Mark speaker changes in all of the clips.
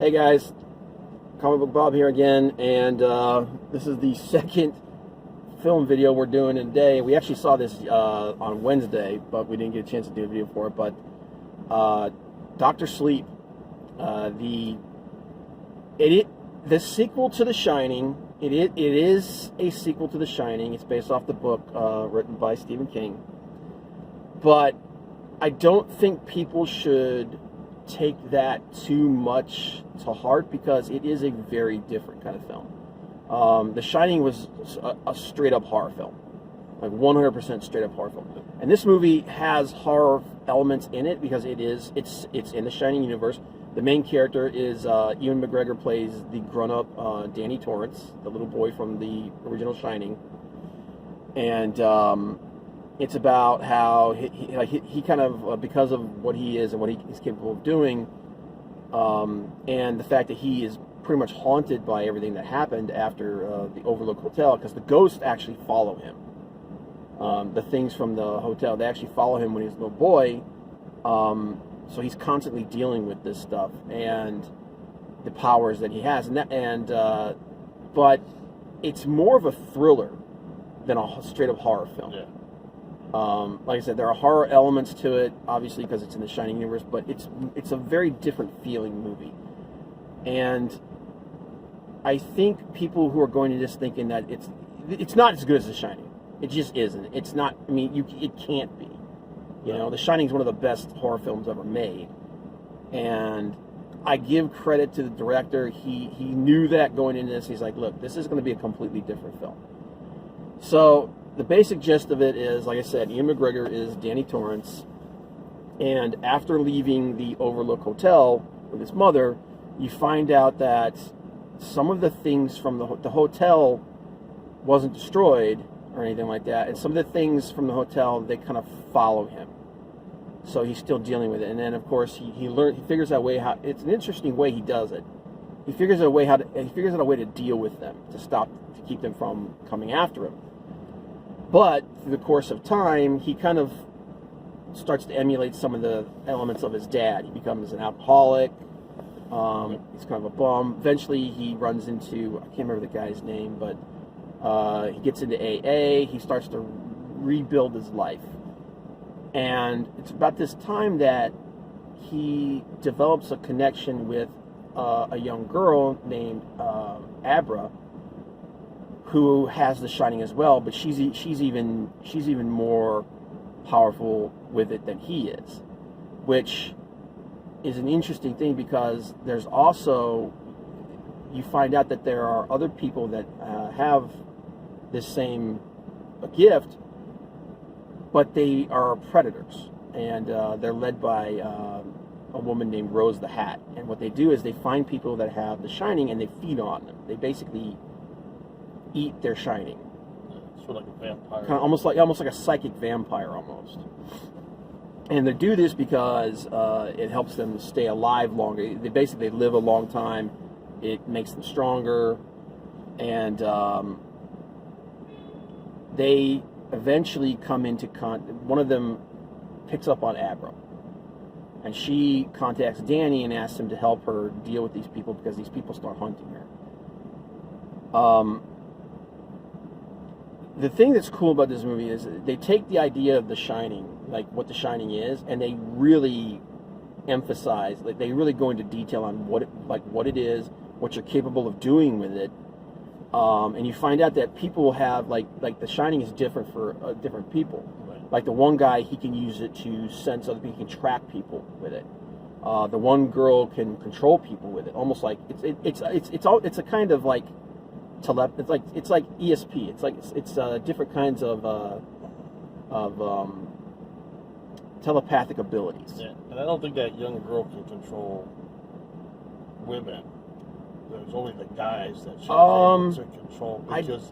Speaker 1: Hey guys, Comic Book Bob here again, and this is the second film video we're doing today. We actually saw this on Wednesday, but we didn't get a chance to do a video for it. But Doctor Sleep, the sequel to The Shining. It is a sequel to The Shining. It's based off the book written by Stephen King, but I don't think people should take that too much to heart because it is a very different kind of film. The Shining was a straight up horror film, like 100% straight up horror film, and this movie has horror elements in it because it's in the Shining universe. The main character is Ewan McGregor plays the grown up Danny Torrance, the little boy from the original Shining, and it's about how he kind of, because of what he is and what he's capable of doing, and the fact that he is pretty much haunted by everything that happened after the Overlook Hotel, because the ghosts actually follow him. The things from the hotel, they actually follow him when he's a little boy, so he's constantly dealing with this stuff and the powers that he has. But it's more of a thriller than a straight up horror film.
Speaker 2: Yeah.
Speaker 1: Like I said, there are horror elements to it, obviously, because it's in the Shining universe, but it's a very different feeling movie. And I think people who are going to this thinking that it's not as good as The Shining. It just isn't. It's not. I mean, it can't be. You know, The Shining is one of the best horror films ever made, and I give credit to the director. He knew that going into this. He's like, look, this is going to be a completely different film. So the basic gist of it is, like I said, Ian McGregor is Danny Torrance, and after leaving the Overlook Hotel with his mother, you find out that some of the things from the hotel wasn't destroyed or anything like that, and some of the things from the hotel, they kind of follow him. So he's still dealing with it, and then of course he figures out a way how. It's an interesting way he does it. He figures out a way a way to deal with them, to keep them from coming after him. But through the course of time, he kind of starts to emulate some of the elements of his dad. He becomes an alcoholic. He's kind of a bum. Eventually, he runs into, I can't remember the guy's name, but he gets into AA. He starts to rebuild his life. And it's about this time that he develops a connection with a young girl named Abra, who has the Shining as well, but she's even more powerful with it than he is, which is an interesting thing because there's also, you find out that there are other people that have this same gift, but they are predators, and they're led by a woman named Rose the Hat. And what they do is they find people that have the Shining and they feed on them. They basically eat their Shining.
Speaker 2: Sort of like a vampire.
Speaker 1: Kind of almost like a psychic vampire almost. And they do this because it helps them stay alive longer. They basically live a long time. It makes them stronger, and they eventually come into one of them picks up on Abra, and she contacts Danny and asks him to help her deal with these people because these people start hunting her. The thing that's cool about this movie is they take the idea of The Shining, like what The Shining is, and they really emphasize, like they really go into detail on what it is, what you're capable of doing with it, and you find out that people have like The Shining is different for different people. Right. Like the one guy, he can use it to sense other people, he can track people with it. The one girl can control people with it, almost like it's a kind of like. It's like ESP. It's different kinds of telepathic abilities.
Speaker 2: Yeah, and I don't think that young girl can control women. There's only the guys that she's able to control. Because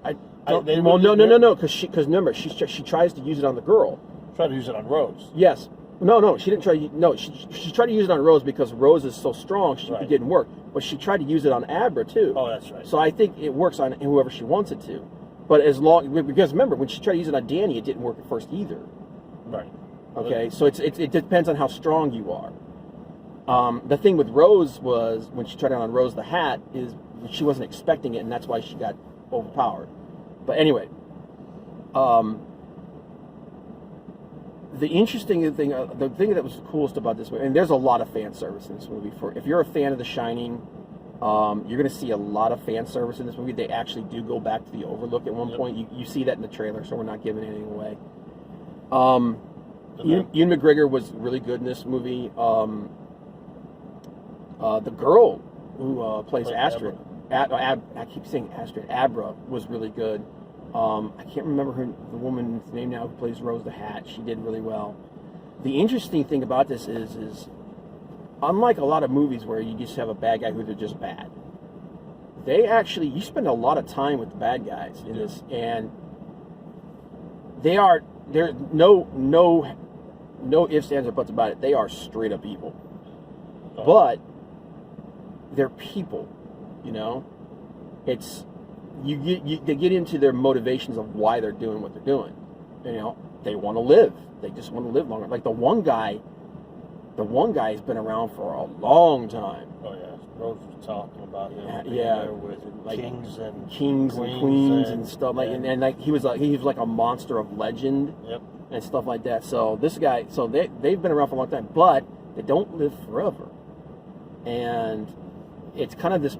Speaker 1: no. Because remember, she tries to use it on the girl.
Speaker 2: Tried to use it on Rose.
Speaker 1: Yes. No, she didn't try. No, she tried to use it on Rose because Rose is so strong. It didn't work. But she tried to use it on Abra too.
Speaker 2: Oh, that's right.
Speaker 1: So I think it works on whoever she wants it to. But because remember, when she tried to use it on Danny, it didn't work at first either.
Speaker 2: Right.
Speaker 1: Okay, so it depends on how strong you are. The thing with Rose was when she tried on Rose the hat is she wasn't expecting it, and that's why she got overpowered. But anyway, the interesting thing, the thing that was coolest about this movie, and there's a lot of fan service in this movie. If you're a fan of The Shining, you're going to see a lot of fan service in this movie. They actually do go back to the Overlook at one point. You see that in the trailer, so we're not giving anything away. Ewan McGregor was really good in this movie. The girl who plays Astrid, I keep saying Astrid, Abra, was really good. I can't remember the woman's name now who plays Rose the Hat. She did really well. The interesting thing about this is unlike a lot of movies where you just have a bad guy who they're just bad, you spend a lot of time with the bad guys in this, and there's no ifs, ands, or buts about it. They are straight up evil, but they're people, you know. It's they get into their motivations of why they're doing what they're doing. You know, they want to live. They just want to live longer. Like the one guy has been around for a long time.
Speaker 2: Oh yeah, Rose was talking about him.
Speaker 1: Yeah,
Speaker 2: with
Speaker 1: like
Speaker 2: kings and
Speaker 1: queens and stuff like, and like he was like a monster of legend.
Speaker 2: Yep.
Speaker 1: And stuff like that. So this guy, they've been around for a long time, but they don't live forever. And it's kind of this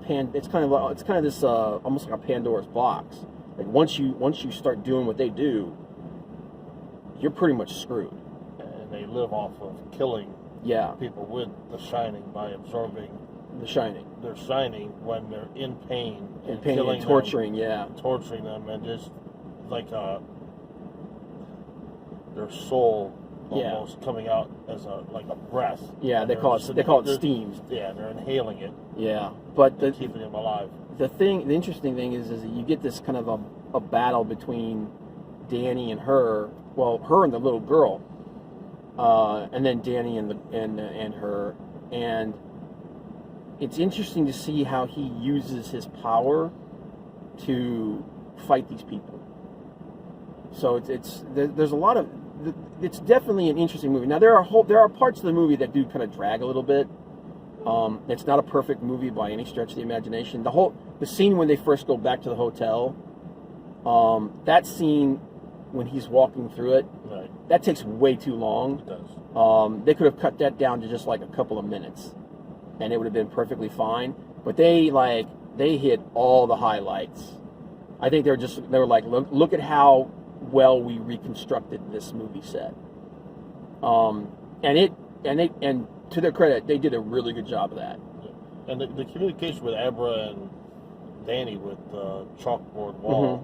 Speaker 1: almost like a Pandora's box. Like once you start doing what they do, you're pretty much screwed.
Speaker 2: And they live off of killing people with the Shining by absorbing
Speaker 1: the Shining.
Speaker 2: They're shining when they're in pain and
Speaker 1: killing, and torturing,
Speaker 2: torturing them, and just like their soul almost coming out as a breath.
Speaker 1: Yeah, they call it steam.
Speaker 2: Yeah, they're inhaling it.
Speaker 1: Yeah, but
Speaker 2: keeping them alive.
Speaker 1: The interesting thing is that you get this kind of a battle between Danny and her. Well, her and the little girl, and then Danny and her, and it's interesting to see how he uses his power to fight these people. So there's a lot of. It's definitely an interesting movie. Now there are parts of the movie that do kind of drag a little bit. It's not a perfect movie by any stretch of the imagination. The scene when they first go back to the hotel, that scene when he's walking through it,
Speaker 2: right,
Speaker 1: that takes way too long.
Speaker 2: It does.
Speaker 1: They could have cut that down to just like a couple of minutes, and it would have been perfectly fine. But they hit all the highlights. I think they were like, look at how well we reconstructed this movie set, and to their credit, they did a really good job of that.
Speaker 2: Yeah. And the communication with Abra and Danny with the chalkboard wall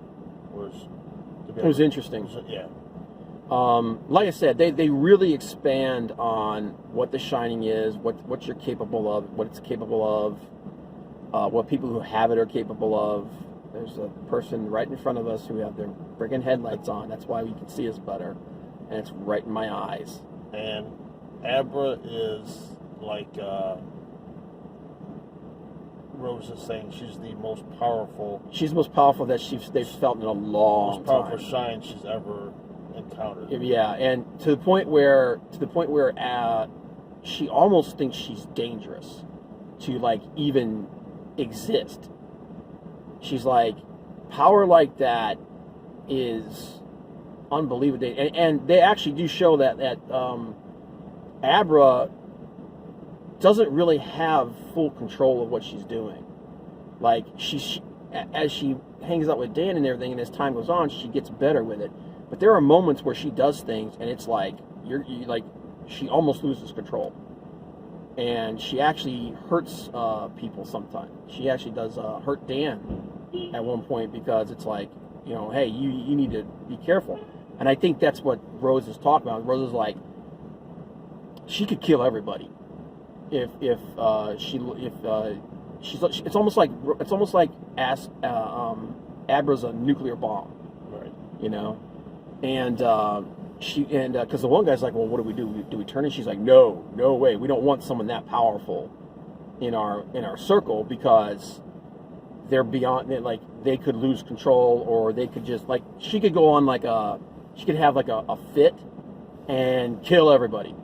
Speaker 2: was interesting.
Speaker 1: Yeah. Like I said, they really expand on what The Shining is, what you're capable of, what it's capable of, what people who have it are capable of. There's a person right in front of us who have their friggin' headlights on. That's why we can see us better. And it's right in my eyes.
Speaker 2: And Abra is like Rose is saying, she's the most powerful.
Speaker 1: She's the most powerful that they've felt in a long
Speaker 2: most powerful time. Shine she's ever encountered.
Speaker 1: Yeah, and to the point where she almost thinks she's dangerous to like even exist. She's like, power like that is unbelievable. And they actually do show that Abra doesn't really have full control of what she's doing. Like, as she hangs out with Dan and everything, and as time goes on, she gets better with it. But there are moments where she does things, and it's like, she almost loses control. And she actually hurts people sometimes. She actually does hurt Dan at one point, because it's like, hey, you need to be careful. And I think that's what Rose is talking about. Rose is like, she could kill everybody if it's almost like Abra's a nuclear bomb,
Speaker 2: right?
Speaker 1: And because the one guy's like, well, what do we do? Do we turn it? She's like, no way. We don't want someone that powerful in our circle, because they're beyond. Like, they could lose control, or they could just like, she could go on she could have like a fit and kill everybody.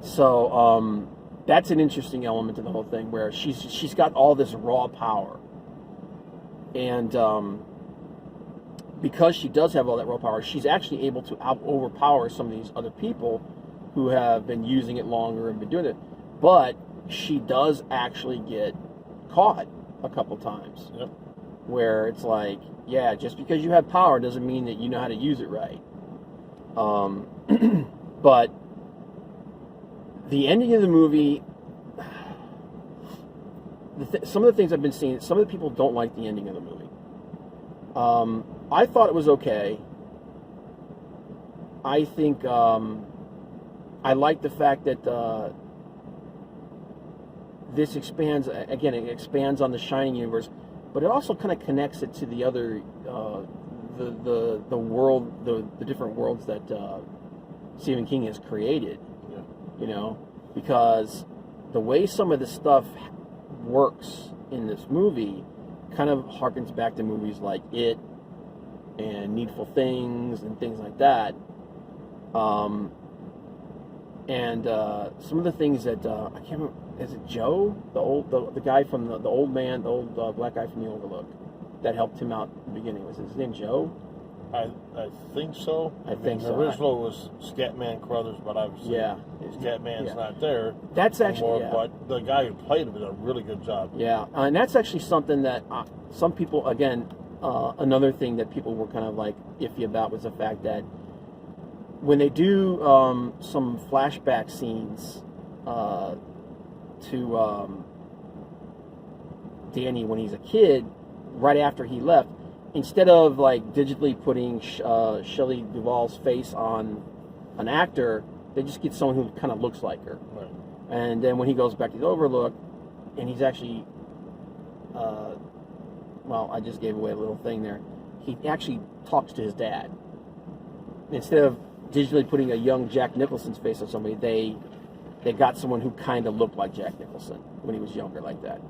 Speaker 1: So that's an interesting element to the whole thing, where she's got all this raw power, and because she does have all that raw power, she's actually able to overpower some of these other people who have been using it longer and been doing it. But she does actually get caught a couple times.
Speaker 2: Yep.
Speaker 1: Where it's like, yeah, just because you have power doesn't mean that you know how to use it right. But the ending of the movie, some of the things I've been seeing, some of the people don't like the ending of the movie. I thought it was okay. I think I like the fact that this expands, again, it expands on the Shining universe, but it also kind of connects it to the other, the world, the different worlds that Stephen King has created.
Speaker 2: Yeah.
Speaker 1: You know, because the way some of this stuff works in this movie kind of harkens back to movies like It and Needful Things and things like that. And some of the things that I can't remember, is it Joe, the guy from the old man, the old black guy from The Overlook, that helped him out in the beginning? Was his name Joe?
Speaker 2: I think so.
Speaker 1: I think so.
Speaker 2: The original was Scatman Crothers, but obviously Scatman's not there.
Speaker 1: That's actually
Speaker 2: anymore, but the guy who played him did a really good job.
Speaker 1: Yeah, and that's actually something that some people, again, another thing that people were kind of like iffy about was the fact that when they do some flashback scenes to Danny when he's a kid, right after he left, instead of like digitally putting Shelley Duvall's face on an actor, they just get someone who kind of looks like her.
Speaker 2: Right.
Speaker 1: And then when he goes back to the Overlook, and he's actually, well, I just gave away a little thing there. He actually talks to his dad. Instead of digitally putting a young Jack Nicholson's face on somebody, they got someone who kind of looked like Jack Nicholson when he was younger, like that.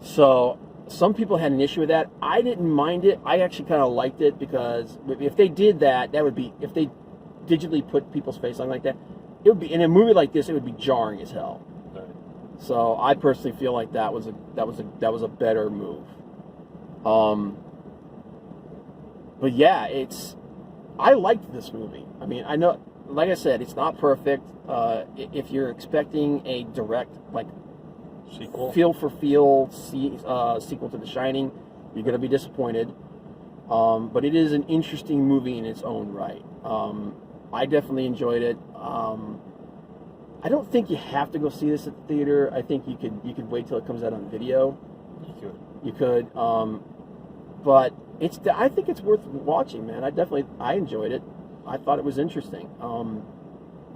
Speaker 1: So some people had an issue with that. I didn't mind it. I actually kind of liked it, because if they did that, that would be, if they digitally put people's face on like that, it would be, in a movie like this, it would be jarring as hell.
Speaker 2: Right.
Speaker 1: So I personally feel like that was a better move. But yeah, I liked this movie. I mean, I know, like I said, it's not perfect. If you're expecting a direct, like,
Speaker 2: Sequel?
Speaker 1: feel sequel to The Shining, you're going to be disappointed. But it is an interesting movie in its own right. I definitely enjoyed it. I don't think you have to go see this at the theater. I think you could wait till it comes out on video. You could. But I think it's worth watching, man. I enjoyed it. I thought it was interesting.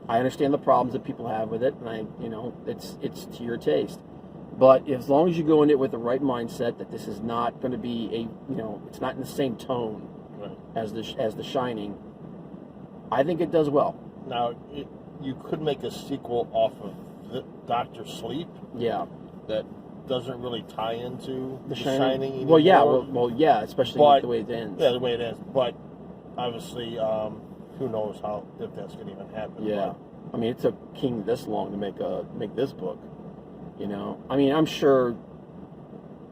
Speaker 1: I understand the problems that people have with it, and it's to your taste. But as long as you go in it with the right mindset, that this is not going to be it's not in the same tone as the Shining, I think it does well.
Speaker 2: Now, you could make a sequel off of Doctor Sleep.
Speaker 1: Yeah.
Speaker 2: That doesn't really tie into the Shining anymore.
Speaker 1: Well, yeah. Well, yeah. Especially with the way it ends.
Speaker 2: Yeah, the way it ends. But obviously, who knows if that's going to even happen.
Speaker 1: Yeah. I mean, it took King this long to make this book. I mean, I'm sure.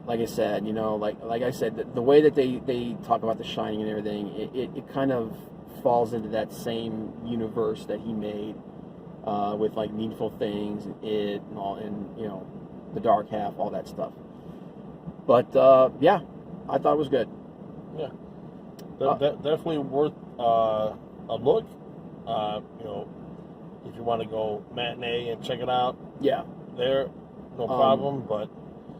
Speaker 1: Like I said, like I said, the way that they talk about The Shining and everything, it kind of falls into that same universe that he made with like Needful Things and It and all, and The Dark Half, all that stuff. But yeah, I thought it was good.
Speaker 2: Yeah, definitely worth a look. If you want to go matinee and check it out, no problem. But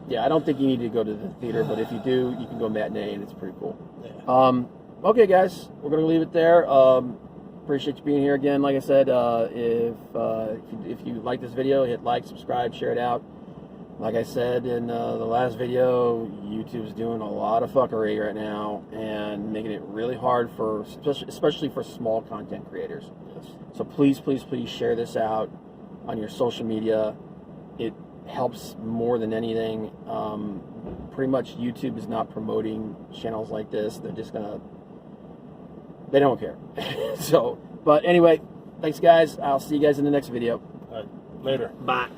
Speaker 1: yeah, I don't think you need to go to the theater, but if you do, you can go matinee, and it's pretty cool.
Speaker 2: Yeah.
Speaker 1: Okay, guys, we're gonna leave it there. Appreciate you being here again. Like I said, if you like this video, hit like, subscribe, share it out. Like I said in the last video, YouTube's doing a lot of fuckery right now and making it really hard especially for small content creators.
Speaker 2: Yes.
Speaker 1: So please, please, please share this out on your social media. It helps more than anything. Pretty much YouTube is not promoting channels like this. They're just they don't care. But anyway, thanks guys. I'll see you guys in the next video.
Speaker 2: All right, later.
Speaker 1: Bye.